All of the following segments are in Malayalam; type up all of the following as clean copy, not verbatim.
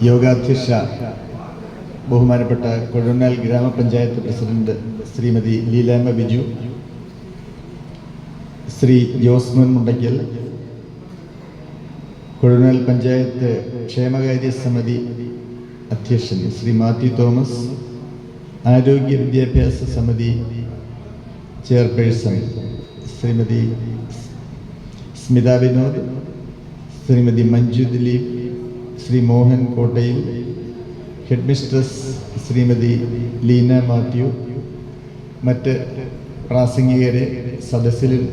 യോഗാധ്യക്ഷ ബഹുമാനപ്പെട്ട കൊഴുനാൽ ഗ്രാമപഞ്ചായത്ത് പ്രസിഡന്റ് ശ്രീമതി ലീലാമ്മ ബിജു, ശ്രീ ജോസ്മോൻ മുണ്ടയ്ക്കൽ, കൊഴുനാൽ പഞ്ചായത്ത് ക്ഷേമകാര്യ സമിതി അധ്യക്ഷൻ ശ്രീ മാത്യു തോമസ്, ആരോഗ്യ വിദ്യാഭ്യാസ സമിതി ചെയർപേഴ്സൺ ശ്രീമതി സ്മിത വിനോദ്, ശ്രീമതി മഞ്ജു ദിലീപ്, ശ്രീ മോഹൻ കോട്ടയിൽ, ഹെഡ് മിസ്ട്രസ് ശ്രീമതി ലീന മാത്യു, മറ്റ് പ്രാസംഗികരെ, സദസ്സിലും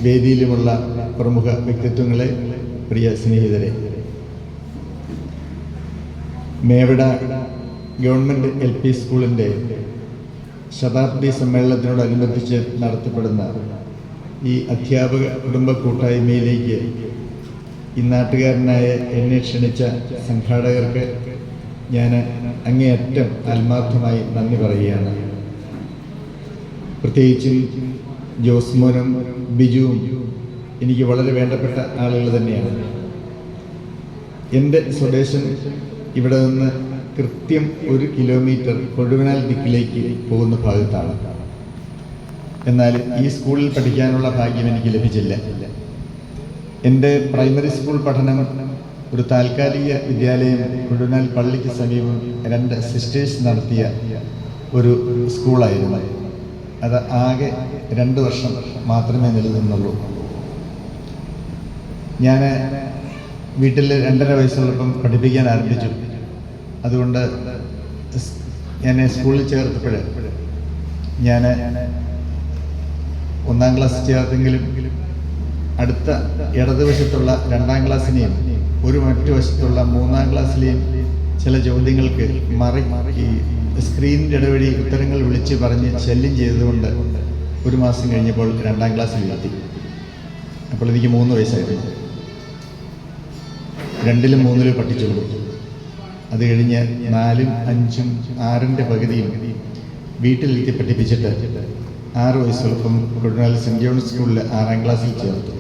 വേദിയിലുമുള്ള പ്രമുഖ വ്യക്തിത്വങ്ങളെ, പ്രിയ സ്നേഹിതരെ, മേവട ഗവൺമെൻറ് LP സ്കൂളിൻ്റെ ശതാബ്ദി സമ്മേളനത്തിനോടനുബന്ധിച്ച് നടത്തപ്പെടുന്ന ഈ അധ്യാപക കുടുംബ കൂട്ടായ്മയിലേക്ക് ഈ നാട്ടുകാരനായ എന്നെ ക്ഷണിച്ച സംഘാടകർക്ക് ഞാൻ അങ്ങേയറ്റം ആത്മാർത്ഥമായി നന്ദി പറയുകയാണ്. പ്രത്യേകിച്ചും ജോസ്മോനും ബിജുവും എനിക്ക് വളരെ വേണ്ടപ്പെട്ട ആളുകൾ തന്നെയാണ്. എൻ്റെ സ്വദേശം ഇവിടെ നിന്ന് കൃത്യം 1 കിലോമീറ്റർ കൊഴുവനാൽ ദിക്കിലേക്ക് പോകുന്ന ഭാഗത്താണ്. എന്നാൽ ഈ സ്കൂളിൽ പഠിക്കാനുള്ള ഭാഗ്യം എനിക്ക് ലഭിച്ചില്ല. എൻ്റെ പ്രൈമറി സ്കൂൾ പഠനം ഒരു താൽക്കാലിക വിദ്യാലയം കൊഴുവനാൽ പള്ളിക്ക് സമീപം 2 സിസ്റ്റേഴ്സ് നടത്തിയ ഒരു സ്കൂളായിരുന്നു. അത് ആകെ 2 വർഷം മാത്രമേ നിലനിന്നുള്ളൂ. ഞാൻ വീട്ടിൽ 2.5 വയസ്സുള്ളപ്പം പഠിപ്പിക്കാൻ ആരംഭിച്ചു. അതുകൊണ്ട് എന്നെ സ്കൂളിൽ ചേർത്തപ്പോൾ ഞാൻ 1-ാം ക്ലാസ് ചേർത്തെങ്കിലും അടുത്ത ഇടതുവശത്തുള്ള 2-ാം ക്ലാസ്സിനെയും മറ്റു വശത്തുള്ള 3-ാം ക്ലാസ്സിലെയും ചില ചോദ്യങ്ങൾക്ക് ഈ സ്ക്രീനിൻ്റെ ഇടവഴി ഉത്തരങ്ങൾ വിളിച്ച് പറഞ്ഞ് ശല്യം ചെയ്തതുകൊണ്ട് 1 മാസം കഴിഞ്ഞപ്പോൾ 2-ാം ക്ലാസ്സിൽ എത്തി. അപ്പോൾ എനിക്ക് 3 വയസ്സായിരുന്നു. 2-ലും 3-ലും പഠിച്ചുള്ളൂ. അത് കഴിഞ്ഞ് 4-ഉം 5-ഉം 6-ന്റെ പകുതിയും വീട്ടിലെത്തി പഠിപ്പിച്ചിട്ട് 6 വയസ്സുള്ളപ്പം കൊഴുവനാൽ സെൻറ് ജോൺസ് സ്കൂളിൽ 6-ാം ക്ലാസ്സിൽ ചേർത്തു.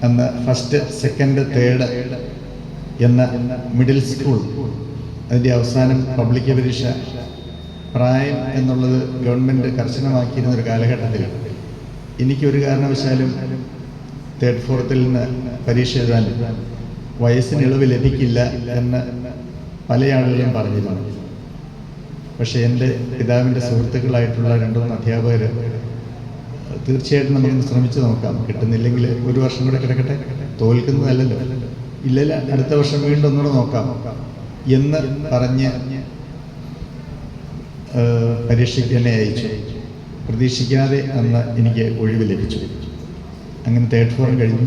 അന്ന് 1st, 2nd, 3rd എന്ന മിഡിൽ സ്കൂൾ, അതിൻ്റെ അവസാനം പബ്ലിക് പരീക്ഷ പ്രായം എന്നുള്ളത് ഗവൺമെൻറ് കർശനമാക്കിയിരുന്ന ഒരു കാലഘട്ടത്തിൽ എനിക്കൊരു കാരണവശാലും 3rd, 4th നിന്ന് പരീക്ഷ എഴുതാൻ വയസ്സിന് ഇളവ് ലഭിക്കില്ല എന്ന് പല ആളുകളും പറഞ്ഞിരുന്നു. പക്ഷേ എൻ്റെ പിതാവിൻ്റെ സുഹൃത്തുക്കളായിട്ടുള്ള 2-3 അധ്യാപകർ തീർച്ചയായിട്ടും നമുക്കൊന്ന് ശ്രമിച്ചു നോക്കാം, കിട്ടുന്നില്ലെങ്കിൽ 1 വർഷം കൂടെ കിടക്കട്ടെ, തോൽക്കുന്നതല്ലല്ലോ, ഇല്ലല്ല അടുത്ത വർഷം വീണ്ടും ഒന്നുകൂടെ നോക്കാം എന്ന് പറഞ്ഞ് പരീക്ഷയ്ക്ക് എന്നെ അയച്ചു. പ്രതീക്ഷിക്കാതെ അന്ന് എനിക്ക് ഒഴിവ് ലഭിച്ചു. അങ്ങനെ 3rd, 4th കഴിഞ്ഞു.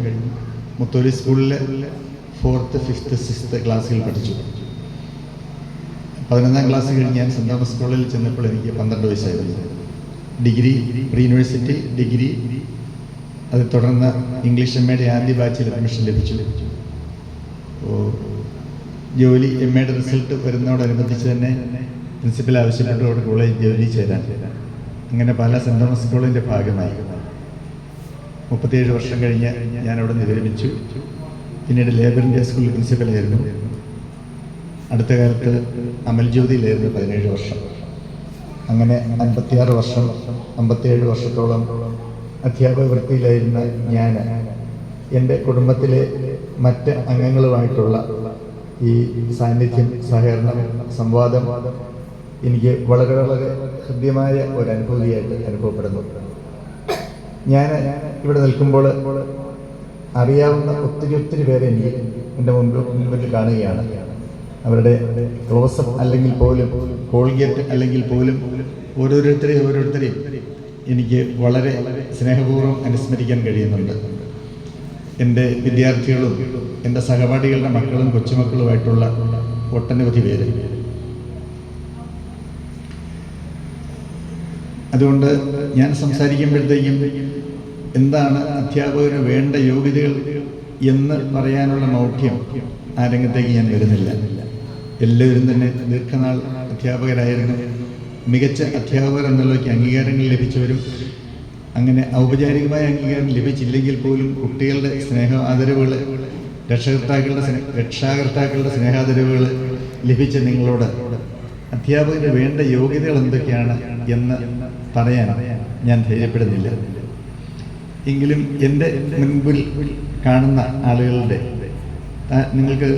മുത്തോലി സ്കൂളിൽ 4th, 5th, 6th ക്ലാസ്സുകൾ പഠിച്ചു. 11-ാം ക്ലാസ് കഴിഞ്ഞ് ഞാൻ സെൻറ് തോമസ് സ്കൂളിൽ ചെന്നപ്പോൾ എനിക്ക് 12 വയസ്സായിരുന്നു. ഡിഗ്രി, പ്രീ യൂണിവേഴ്സിറ്റി ഡിഗ്രി, അത് തുടർന്ന് ഇംഗ്ലീഷ് MA ആദ്യ ബാച്ചിൽ അഡ്മിഷൻ ലഭിച്ചു. ജോലി MA റിസൾട്ട് വരുന്നതോടനുബന്ധിച്ച് തന്നെ പ്രിൻസിപ്പൽ ആവശ്യപ്പെട്ടു അവിടെ കോളേജ് ജോലി ചേരാൻ. അങ്ങനെ പല സെൻറ് തോമസ് സ്കൂളിൻ്റെ ഭാഗമായി 37 വർഷം കഴിഞ്ഞ് ഞാൻ അവിടെ നിന്ന് വിരമിച്ചു. പിന്നീട് ലേബർ ഇന്ത്യ സ്കൂളിൽ പ്രിൻസിപ്പലായിരുന്നു. അടുത്ത കാലത്ത് അമൽ ജ്യോതിയിലായിരുന്നു 17 വർഷം. അങ്ങനെ 57 വർഷത്തോളം അധ്യാപക വൃത്തിയിലായിരുന്ന ഞാൻ എൻ്റെ കുടുംബത്തിലെ മറ്റ് അംഗങ്ങളുമായിട്ടുള്ള ഈ സാന്നിധ്യം, സഹകരണം, സംവാദം എനിക്ക് വളരെ വളരെ ഹൃദ്യമായ ഒരു അനുഭൂതിയായിട്ട് അനുഭവപ്പെടുന്നു. ഞാൻ ഇവിടെ നിൽക്കുമ്പോൾ അറിയാവുന്ന ഒത്തിരി പേരെ എനിക്ക് എൻ്റെ മുമ്പിൽ കാണുകയാണ്. അവരുടെ ക്ലോസപ്പ് അല്ലെങ്കിൽ പോലും കോൾഗേറ്റ് അല്ലെങ്കിൽ പോലും ഓരോരുത്തരെയും എനിക്ക് വളരെ സ്നേഹപൂർവ്വം അനുസ്മരിക്കാൻ കഴിയുന്നുണ്ട്. എൻ്റെ വിദ്യാർത്ഥികളും എൻ്റെ സഹപാഠികളുടെ മക്കളും കൊച്ചുമക്കളുമായിട്ടുള്ള ഒട്ടനവധി പേര്. അതുകൊണ്ട് ഞാൻ സംസാരിക്കുമ്പോഴത്തേക്കും എന്താണ് അധ്യാപകന് വേണ്ട യോഗ്യതകൾ എന്ന് പറയാനുള്ള മൗഢ്യം ആ രംഗത്തേക്ക് ഞാൻ വരുന്നില്ല. എല്ലാവരും തന്നെ ദീർഘനാൾ അധ്യാപകരായിരുന്നു. മികച്ച അധ്യാപകർ എന്നുള്ളവയ്ക്ക് അംഗീകാരങ്ങൾ ലഭിച്ചവരും അങ്ങനെ ഔപചാരികമായ അംഗീകാരം ലഭിച്ചില്ലെങ്കിൽ പോലും കുട്ടികളുടെ സ്നേഹ ആദരവുകൾ രക്ഷാകർത്താക്കളുടെ സ്നേഹാദരവുകൾ ലഭിച്ച നിങ്ങളോട് അധ്യാപകന് വേണ്ട യോഗ്യതകൾ എന്തൊക്കെയാണ് എന്ന് പറയാൻ ഞാൻ ധൈര്യപ്പെടുന്നില്ല. എങ്കിലും എൻ്റെ മുൻപിൽ കാണുന്ന ആളുകളുടെ നിങ്ങൾക്ക്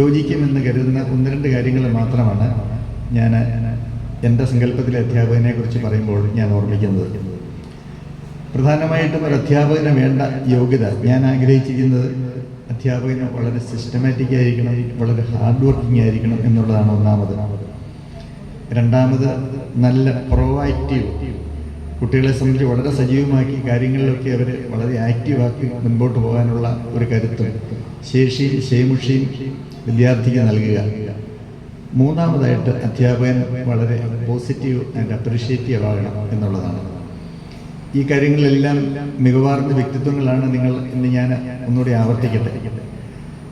യോജിക്കുമെന്ന് കരുതുന്ന 1-2 കാര്യങ്ങൾ മാത്രമാണ് ഞാൻ എൻ്റെ സങ്കല്പത്തിലെ അധ്യാപകനെ കുറിച്ച് പറയുമ്പോൾ ഞാൻ ഓർമ്മിക്കുന്നത്. പ്രധാനമായിട്ടും ഒരു അധ്യാപകന് വേണ്ട യോഗ്യത ഞാൻ ആഗ്രഹിച്ചിരിക്കുന്നത് അധ്യാപകന് വളരെ സിസ്റ്റമാറ്റിക് ആയിരിക്കണം, വളരെ ഹാർഡ് വർക്കിംഗ് ആയിരിക്കണം എന്നുള്ളതാണ് ഒന്നാമത്. രണ്ടാമത് നല്ല പ്രൊആക്റ്റീവ്, കുട്ടികളെ സംബന്ധിച്ച് വളരെ സജീവമാക്കി കാര്യങ്ങളിലൊക്കെ അവർ വളരെ ആക്റ്റീവാക്കി മുൻപോട്ട് പോകാനുള്ള ഒരു കരുത്തും ശേഷിയും ശേമുഷിയും വിദ്യാർത്ഥിക്ക് നൽകുക. മൂന്നാമതായിട്ട് അധ്യാപകൻ വളരെ പോസിറ്റീവ് ആൻഡ് അപ്രീഷിയേറ്റീവ് ആകണം എന്നുള്ളതാണ്. ഈ കാര്യങ്ങളിലെല്ലാം മികവാർന്ന വ്യക്തിത്വങ്ങളാണ് നിങ്ങൾ എന്ന് ഞാൻ ഒന്നുകൂടി ആവർത്തിക്കട്ടെ.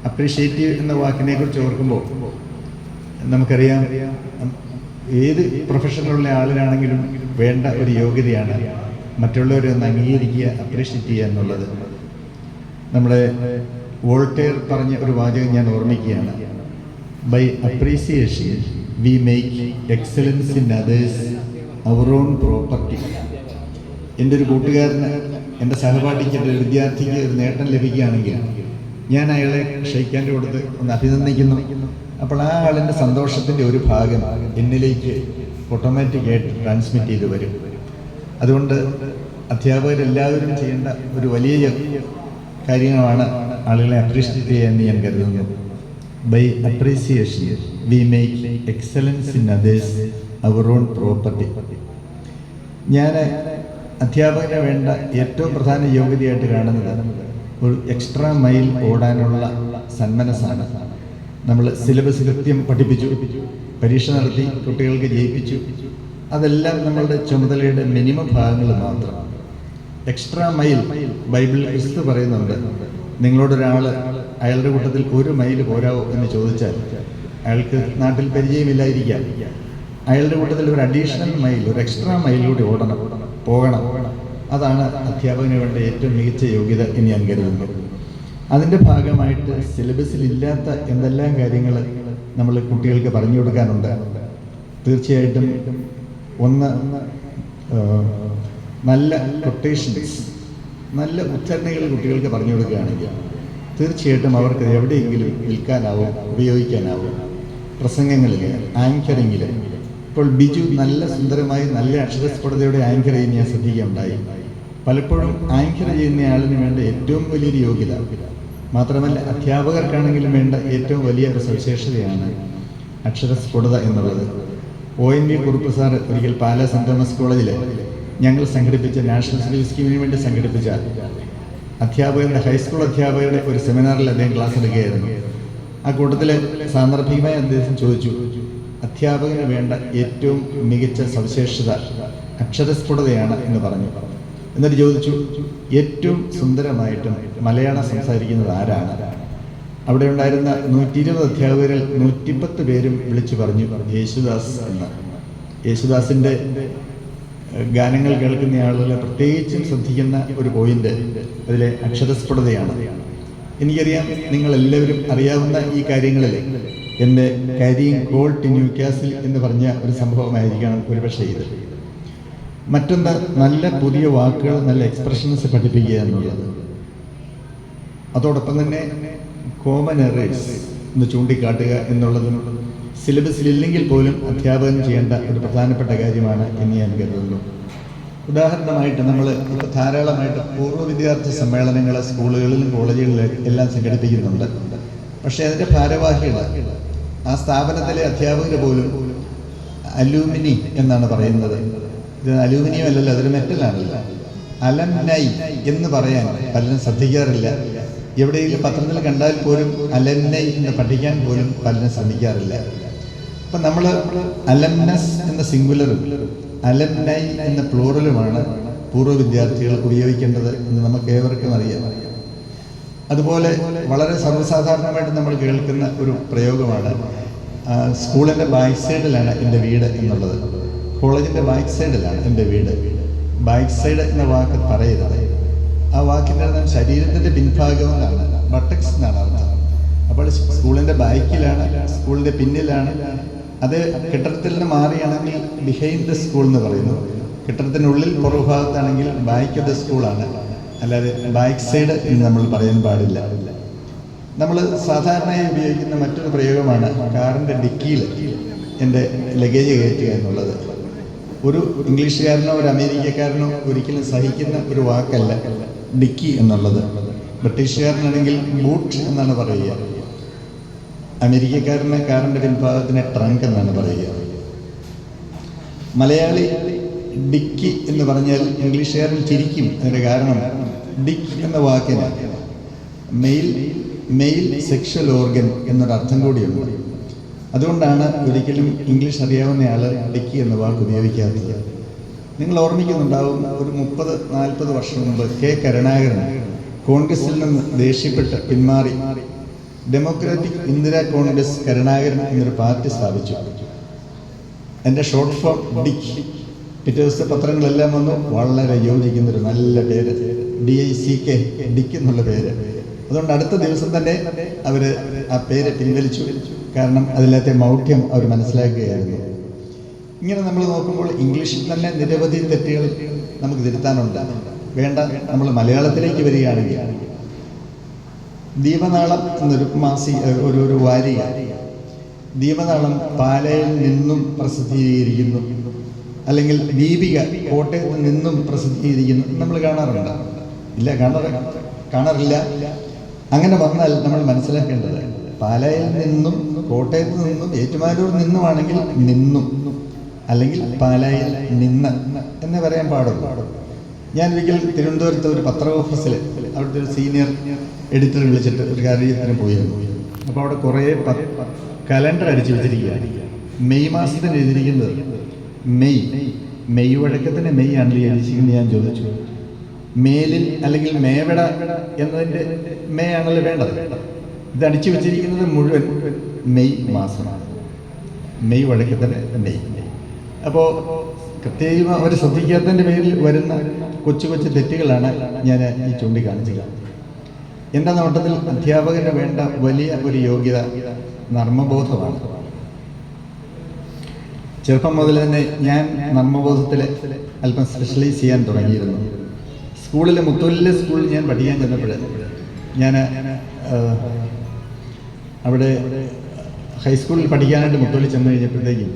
അപ്രീഷിയേറ്റീവ് എന്ന വാക്കിനെ കുറിച്ച് ഓർക്കുമ്പോൾ നമുക്കറിയാം, ഏത് പ്രൊഫഷനിലുള്ള ആളിനാണെങ്കിലും വേണ്ട ഒരു യോഗ്യതയാണ് മറ്റുള്ളവരെ ഒന്ന് അംഗീകരിക്കുക, അപ്രീഷിയേറ്റ് ചെയ്യുക എന്നുള്ളത്. നമ്മുടെ വോൾട്ടയർ പറഞ്ഞ ഒരു വാചകം ഞാൻ ഓർമ്മിക്കുകയാണ്. By appreciation we make excellence in others our own property. എൻ്റെ ഒരു കൂട്ടുകാരന്, എൻ്റെ സഹപാഠിക്ക്, എൻ്റെ വിദ്യാർത്ഥിക്ക് ഒരു നേട്ടം ലഭിക്കുകയാണെങ്കിൽ ഞാൻ അയാളെ ക്ഷയിക്കാൻ കൊടുത്ത് ഒന്ന് അഭിനന്ദിക്കുന്നു. അപ്പോൾ ആ ആളിൻ്റെ സന്തോഷത്തിൻ്റെ ഒരു ഭാഗം എന്നിലേക്ക് ഓട്ടോമാറ്റിക്കായിട്ട് ട്രാൻസ്മിറ്റ് ചെയ്ത് വരും. അതുകൊണ്ട് അധ്യാപകരെല്ലാവരും ചെയ്യേണ്ട ഒരു വലിയ കാര്യമാണ് ആളുകളെ അപ്രീഷിയേറ്റ് ചെയ്യാമെന്ന് ഞാൻ കരുതുന്നു. By appreciation we make excellence in others our own property. ഞാൻ അധ്യാപകന് വേണ്ട ഏറ്റവും പ്രധാന യോഗ്യതയായിട്ട് കാണുന്നത് ഒരു എക്സ്ട്രാ മൈൽ ഓടാനുള്ള സന്മനസ്സാണ്. നമ്മൾ സിലബസ് കൃത്യം പഠിപ്പിച്ചു, പരീക്ഷ നടത്തി, കുട്ടികൾക്ക് ജയിപ്പിച്ചു, അതെല്ലാം നമ്മളുടെ ചുമതലയുടെ മിനിമം ഭാഗങ്ങൾ മാത്രം. എക്സ്ട്രാ മൈൽ ബൈബിളിൽ ക്രിസ്തു പറയുന്നുണ്ട്. നിങ്ങളോടൊരാൾ അയാളുടെ കൂട്ടത്തിൽ 1 മൈൽ പോരാവോ എന്ന് ചോദിച്ചാൽ അയാൾക്ക് നാട്ടിൽ പരിചയമില്ലായിരിക്കാം. അയാളുടെ കൂട്ടത്തിൽ ഒരു അഡീഷണൽ മൈൽ, ഒരു എക്സ്ട്രാ മൈലിലൂടെ പോകണം. അതാണ് അധ്യാപകന് വേണ്ട ഏറ്റവും മികച്ച യോഗ്യത എന്ന് ഞാൻ കരുതുന്നു. അതിൻ്റെ ഭാഗമായിട്ട് സിലബസിൽ ഇല്ലാത്ത എന്തെല്ലാം കാര്യങ്ങൾ നമ്മൾ കുട്ടികൾക്ക് പറഞ്ഞു കൊടുക്കാനുണ്ട്. തീർച്ചയായിട്ടും ഒന്ന്, നല്ല കൊട്ടേഷൻസ്, നല്ല ഉച്ചാരണകൾ കുട്ടികൾക്ക് പറഞ്ഞു കൊടുക്കുകയാണെങ്കിൽ തീർച്ചയായിട്ടും അവർക്ക് എവിടെയെങ്കിലും നിൽക്കാനാവും, ഉപയോഗിക്കാനാവും. പ്രസംഗങ്ങളിൽ, ആങ്കറിങ്ങിൽ ഇപ്പോൾ ബിജു നല്ല സുന്ദരമായി നല്ല അക്ഷരസ്ഫുടതയോടെ ആങ്കർ ചെയ്യുന്ന ഞാൻ ശ്രദ്ധിക്കുകയുണ്ടായി. പലപ്പോഴും ആങ്കർ ചെയ്യുന്ന ആളിന് വേണ്ട ഏറ്റവും വലിയൊരു യോഗ്യത, മാത്രമല്ല അധ്യാപകർക്കാണെങ്കിലും വേണ്ട ഏറ്റവും വലിയ ഒരു സവിശേഷതയാണ് അക്ഷരസ്ഫുടത എന്നുള്ളത്. ONV കുറുപ്പ് സാർ ഒരിക്കൽ പാലാ സെൻറ് തോമസ് കോളേജിൽ ഞങ്ങൾ സംഘടിപ്പിച്ച നാഷണൽ സ്കിൽ സ്കീമിന് വേണ്ടി സംഘടിപ്പിച്ച ഹൈസ്കൂൾ അധ്യാപകരുടെ ഒരു സെമിനാറിൽ അദ്ദേഹം ക്ലാസ് എടുക്കുകയായിരുന്നു. ആ കൂട്ടത്തിൽ സാന്ദർഭികമായി അദ്ദേഹം ചോദിച്ചു, അധ്യാപകന് വേണ്ട ഏറ്റവും മികച്ച സവിശേഷത അക്ഷരസ്ഫുടതയാണ് എന്ന് പറഞ്ഞു. എന്നിട്ട് ചോദിച്ചു, ഏറ്റവും സുന്ദരമായിട്ടും മലയാളം സംസാരിക്കുന്നത് ആരാണ്? അവിടെ ഉണ്ടായിരുന്ന 120 അധ്യാപകരിൽ 110 പേരും വിളിച്ചു പറഞ്ഞു യേശുദാസ് എന്ന്. യേശുദാസിൻ്റെ ഗാനങ്ങൾ കേൾക്കുന്ന ആളുകൾ പ്രത്യേകിച്ചും ശ്രദ്ധിക്കുന്ന ഒരു പോയിന്റ് അതിലെ അക്ഷരസ്ഫുടതയാണ്. എനിക്കറിയാം നിങ്ങളെല്ലാവരും അറിയാവുന്ന ഈ കാര്യങ്ങളിൽ എൻ്റെ കരിയും കോൾട്ട് ന്യൂകാസിൽ എന്ന് പറഞ്ഞ ഒരു സംഭവമായിരിക്കണം ഒരുപക്ഷെ ഇത്. മറ്റൊന്ന്, നല്ല പുതിയ വാക്കുകൾ, നല്ല എക്സ്പ്രഷൻസ് പഠിപ്പിക്കുക എന്നുള്ളത്. അതോടൊപ്പം തന്നെ കോമൺ എറേഴ്സ് എന്ന് ചൂണ്ടിക്കാട്ടുക എന്നുള്ളതും സിലബസിലില്ലെങ്കിൽ പോലും അധ്യാപകൻ ചെയ്യേണ്ട ഒരു പ്രധാനപ്പെട്ട കാര്യമാണ് എന്ന് ഞാൻ കരുതുന്നു. ഉദാഹരണമായിട്ട് നമ്മൾ ഇപ്പോൾ ധാരാളമായിട്ട് പൂർവ്വ വിദ്യാർത്ഥി സമ്മേളനങ്ങൾ സ്കൂളുകളിലും കോളേജുകളിലും എല്ലാം സംഘടിപ്പിക്കുന്നുണ്ട്. പക്ഷേ അതിൻ്റെ ഭാരവാഹികൾ, ആ സ്ഥാപനത്തിലെ അധ്യാപകർ പോലും അലൂമിനി എന്നാണ് പറയുന്നത്. ഇത് അലൂമിനിയം അല്ലല്ലോ, അതൊരു മെറ്റലാണല്ലോ. അലംനൈ എന്ന് പറയാൻ പലരും ശ്രദ്ധിക്കാറില്ല. എവിടെയെങ്കിലും പത്രത്തിൽ കണ്ടാൽ പോലും അലംനൈ എന്ന് പഠിക്കാൻ പോലും പലരും ശ്രമിക്കാറില്ല. അപ്പം നമ്മൾ അലംനസ് എന്ന സിംഗുലറും അലംനൈ എന്ന പ്ലൂറലുമാണ് പൂർവ്വ വിദ്യാർത്ഥികൾ ഉപയോഗിക്കേണ്ടത് എന്ന് നമുക്ക് ഏവർക്കും അറിയാം. അതുപോലെ വളരെ സർവ്വസാധാരണമായിട്ട് നമ്മൾ കേൾക്കുന്ന ഒരു പ്രയോഗമാണ് സ്കൂളിൻ്റെ ബാക്ക് സൈഡിലാണ് എൻ്റെ വീട് എന്നുള്ളത്. കോളേജിൻ്റെ ബാക്ക് സൈഡിലാണ് എൻ്റെ വീട്. ബാക്ക് സൈഡ് എന്ന വാക്ക് പറയരുത്. ആ വാക്കിൻ്റെ അർത്ഥം ശരീരത്തിൻ്റെ പിൻഭാഗം എന്നാണ്, ബട്ടക്സ് എന്നാണ് അർത്ഥം. സ്കൂളിൻ്റെ ബാക്കിലാണ്, സ്കൂളിൻ്റെ പിന്നിലാണ്. അത് കെട്ടിടത്തിൽ നിന്ന് മാറിയാണെങ്കിൽ ബിഹൈൻഡ് ദ സ്കൂൾ എന്ന് പറയുന്നു. കെട്ടിടത്തിനുള്ളിൽ പുറഭാഗത്താണെങ്കിൽ ബാക്ക് ഓഫ് ദ സ്കൂളാണ്, അല്ലാതെ ബാക്ക് സൈഡ് എന്ന് നമ്മൾ പറയാൻ പാടില്ല. നമ്മൾ സാധാരണയായി ഉപയോഗിക്കുന്ന മറ്റൊരു പ്രയോഗമാണ് കാറിൻ്റെ ഡിക്കിയിൽ എൻ്റെ ലഗേജ് കയറ്റുക എന്നുള്ളത്. ഒരു ഇംഗ്ലീഷുകാരനോ ഒരു അമേരിക്കക്കാരനോ ഒരിക്കലും സഹിക്കുന്ന ഒരു വാക്കല്ല ഡിക്കി എന്നുള്ളത്. ബ്രിട്ടീഷുകാരനാണെങ്കിൽ ബൂട്ട് എന്നാണ് പറയുക. അമേരിക്കക്കാരന് കാറിൻ്റെ പിൻഭാഗത്തിന് ട്രങ്ക് എന്നാണ് പറയുക. മലയാളി ഡിക്കി എന്ന് പറഞ്ഞാൽ ഇംഗ്ലീഷുകാരൻ ചിരിക്കും. അതിൻ്റെ കാരണം ഡിക്ക് എന്ന വാക്കിന് മെയിൽ സെക്ഷൽ ഓർഗൻ എന്നൊരർത്ഥം കൂടിയുണ്ട്. അതുകൊണ്ടാണ് ഒരിക്കലും ഇംഗ്ലീഷ് അറിയാവുന്നയാൾ ഡിക്കി എന്ന വാക്ക് ഉപയോഗിക്കാത്തത്. നിങ്ങൾ ഓർമ്മിക്കുന്നുണ്ടാവും, ഒരു 30-40 വർഷം മുമ്പ് കെ കരുണാകരൻ കോൺഗ്രസിൽ നിന്ന് ദേഷ്യപ്പെട്ട് പിന്മാറി ഡെമോക്രാറ്റിക് ഇന്ദിരാ കോൺഗ്രസ് കരുണാകരൻ എന്നൊരു പാർട്ടി സ്ഥാപിച്ചു. എൻ്റെ ഷോർട്ട് ഫോം ഡിക്ക്. പിറ്റേ ദിവസത്തെ പത്രങ്ങളെല്ലാം വന്നു, വളരെ യോജിക്കുന്നൊരു നല്ല പേര്, DICK, ഡിക്ക് എന്നുള്ള പേര്. അതുകൊണ്ട് അടുത്ത ദിവസം തന്നെ അവർ ആ പേര് പിൻവലിച്ചു. കാരണം അതിലത്തെ മൗഢ്യം അവർ മനസ്സിലാക്കുകയായിരുന്നു. ഇങ്ങനെ നമ്മൾ നോക്കുമ്പോൾ ഇംഗ്ലീഷിൽ തന്നെ നിരവധി തെറ്റുകൾ നമുക്ക് തിരുത്താനുണ്ട്. വേണ്ട, നമ്മൾ മലയാളത്തിലേക്ക് വരികയാണെങ്കിൽ ദീപനാളം എന്നൊരു ഒരു വാരിക, ദീപനാളം പാലയിൽ നിന്നും പ്രസിദ്ധീകരിക്കുന്നു, അല്ലെങ്കിൽ ദീപിക കോട്ടയത്ത് നിന്നും പ്രസിദ്ധീകരിക്കുന്നു നമ്മൾ കാണാറുണ്ട്. ഇല്ല, കാണാറില്ല. അങ്ങനെ വന്നാൽ നമ്മൾ മനസ്സിലാക്കേണ്ടത് പാലയിൽ നിന്നും കോട്ടയത്ത് നിന്നും ഏറ്റുമാനൂർ നിന്നുമാണെങ്കിൽ നിന്നും, അല്ലെങ്കിൽ പാലായിൽ നിന്ന് എന്നേ പറയാൻ പാടുള്ളൂ. ഞാൻ ഒരിക്കൽ തിരുവനന്തപുരത്ത് ഒരു പത്ര ഓഫീസിൽ അവിടുത്തെ ഒരു സീനിയർ എഡിറ്റർ വിളിച്ചിട്ട് ഒരു കാര്യത്തിന് പോയിരുന്നു. അപ്പോൾ അവിടെ കുറേ കലണ്ടർ അടിച്ചു വെച്ചിരിക്കുകയാണ്. മെയ് മാസത്തിന് എഴുതിയിരിക്കുന്നത് മെയ് വഴക്കത്തിന് മെയ് ആണല്ലോ എഴുതിയിരിക്കുന്നത്. ഞാൻ ചോദിച്ചു, മേലിൽ അല്ലെങ്കിൽ മേവട എന്നതിൻ്റെ മേ ആണല്ലോ വേണ്ടത്. ഇത് അടിച്ചു വെച്ചിരിക്കുന്നത് മുഴുവൻ മെയ് മാസമാണ്. മെയ് വഴക്കത്തിന് മെയ്. അപ്പോൾ കൃത്യമായി അവർ ശ്രദ്ധിക്കാത്തതിൻ്റെ പേരിൽ വരുന്ന കൊച്ചു കൊച്ചു തെറ്റുകളാണ് ഞാൻ ഈ ചൂണ്ടിക്കാണിച്ചത്. എൻ്റെ നോട്ടത്തിൽ അധ്യാപകന് വേണ്ട വലിയ ഒരു യോഗ്യത നർമ്മബോധമാണ്. ചെറുപ്പം മുതൽ തന്നെ ഞാൻ നർമ്മബോധത്തിൽ അല്പം സ്പെഷ്യലൈസ് ചെയ്യാൻ തുടങ്ങിയിരുന്നു. സ്കൂളിലെ മുത്തൂലിലെ സ്കൂളിൽ ഞാൻ പഠിക്കാൻ ചെന്നപ്പോൾ ഞാൻ അവിടെ ഹൈസ്കൂളിൽ പഠിക്കാനായിട്ട് മുത്തോലി ചെന്ന് കഴിഞ്ഞപ്പോഴത്തേക്കും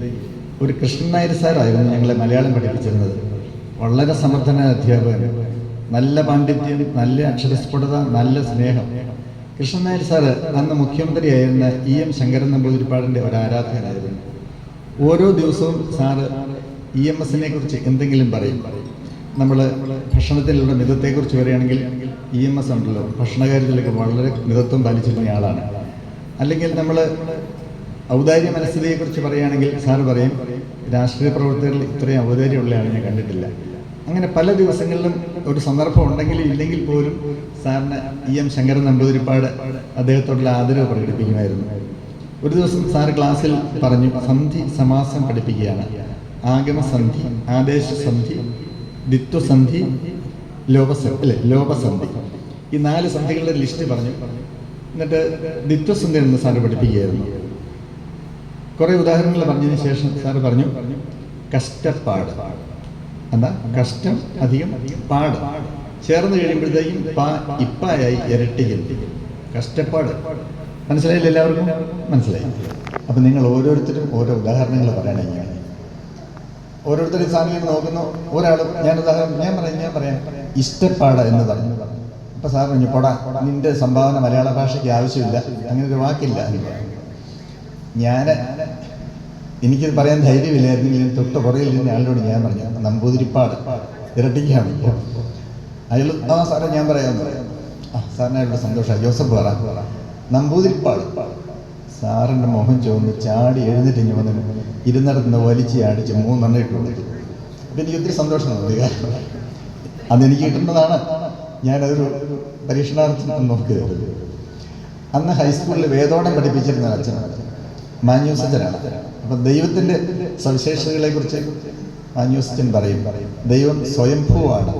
ഒരു കൃഷ്ണൻ നായർ സാറായിരുന്നു ഞങ്ങളെ മലയാളം പഠിപ്പിച്ചിരുന്നത്. വളരെ സമർത്ഥനായ അധ്യാപകൻ, നല്ല പാണ്ഡിത്യം, നല്ല അക്ഷരസ്ഫുടത, നല്ല സ്നേഹം. കൃഷ്ണൻ നായർ സാറ് അന്ന് മുഖ്യമന്ത്രിയായിരുന്ന EM ശങ്കരൻ നമ്പൂതിരിപ്പാടിൻ്റെ ഒരു ആരാധകനായിരുന്നു. ഓരോ ദിവസവും സാറ് EMSനെ കുറിച്ച് എന്തെങ്കിലും പറയും. നമ്മൾ ഭക്ഷണത്തിലുള്ള മിതത്തെക്കുറിച്ച് പറയുകയാണെങ്കിൽ EMS ഉണ്ടല്ലോ, ഭക്ഷണകാര്യത്തിലൊക്കെ വളരെ മിതത്വം പാലിച്ചിരുന്ന ആളാണ്. അല്ലെങ്കിൽ നമ്മൾ ഔദാര്യ മനസ്ഥിതിയെക്കുറിച്ച് പറയുകയാണെങ്കിൽ സാറ് പറയും, രാഷ്ട്രീയ പ്രവർത്തകരിൽ ഇത്രയും ഔദാര്യമുള്ള ആളെ ഞാൻ കണ്ടിട്ടില്ല. അങ്ങനെ പല ദിവസങ്ങളിലും ഒരു സന്ദർഭം ഉണ്ടെങ്കിലും ഇല്ലെങ്കിൽ പോലും സാറിന് EM ശങ്കരൻ നമ്പൂതിരിപ്പാട് അദ്ദേഹത്തോടുള്ള ആദരവ് പ്രകടിപ്പിക്കുമായിരുന്നു. ഒരു ദിവസം സാറ് ക്ലാസ്സിൽ പറഞ്ഞു, സന്ധി സമാസം പഠിപ്പിക്കുകയാണ്. ആഗമസന്ധി, ആദേശസന്ധി, ദിത്വസന്ധി, ലോപസന്ധി, ഈ 4 സന്ധികളുടെ ലിസ്റ്റ് പറഞ്ഞു. എന്നിട്ട് ദിത്വസന്ധി എന്ന് സാറ് പഠിപ്പിക്കുകയായിരുന്നു. കുറേ ഉദാഹരണങ്ങൾ പറഞ്ഞതിന് ശേഷം സാറ് പറഞ്ഞു, കഷ്ടപ്പാട്. എന്താ കഷ്ടം അധികം പാട് ചേർന്ന് കഴിയുമ്പോഴത്തേക്കും ഇപ്പായായി ഇരട്ടിക്കും. കഷ്ടപ്പാട് മനസ്സിലായില്ല? എല്ലാവർക്കും മനസ്സിലായി? അപ്പം നിങ്ങൾ ഓരോരുത്തരും ഓരോ ഉദാഹരണങ്ങൾ പറയണം. ഇങ്ങനെ ഓരോരുത്തരും സാറിനെ നോക്കുന്നു. ഒരാളും ഞാൻ പറയാം ഇഷ്ടപ്പാട് എന്ന് പറഞ്ഞു. അപ്പം സാർ പറഞ്ഞു, പോടാ, നിന്റെ സംഭാവന മലയാള ഭാഷയ്ക്ക് ആവശ്യമില്ല, അങ്ങനെ ഒരു വാക്കില്ല. എനിക്കിത് പറയാൻ ധൈര്യമില്ലായിരുന്നെങ്കിൽ തൊട്ട് പുറകിൽ ഇരുന്ന ആളോട് ഞാൻ പറഞ്ഞു, നമ്പൂതിരിപ്പാട് ഇരട്ടിക്കാണ്. അയാൾ സാറേ ഞാൻ പറയാം. സാറിനായിട്ട് സന്തോഷമായി. ജോസഫ് പറ നമ്പൂതിരിപ്പാട്. സാറിൻ്റെ മുഖം ചുവന്ന് ചാടി എഴുന്നേറ്റ് ഇങ്ങനെ വന്നു ഇരുന്നിടത്തുനിന്ന് വലിച്ച് അടിച്ച് 3 എണ്ണം ഇട്ട് കൊടുത്തു. അപ്പം എനിക്ക് ഒത്തിരി സന്തോഷം തോന്നി. അതെനിക്ക് കിട്ടുന്നതാണ്. ഞാനതൊരു പരീക്ഷണാർത്ഥം നോക്കിയത്. അന്ന് ഹൈസ്കൂളിൽ വേദോടം പഠിപ്പിച്ചിരുന്ന അച്ഛനാണ്, മാന്യൂസച്ചനാണ്. അപ്പം ദൈവത്തിൻ്റെ സവിശേഷതകളെക്കുറിച്ച് മാന്യൂസച്ചൻ പറയും, ദൈവം സ്വയംഭൂവാണ്.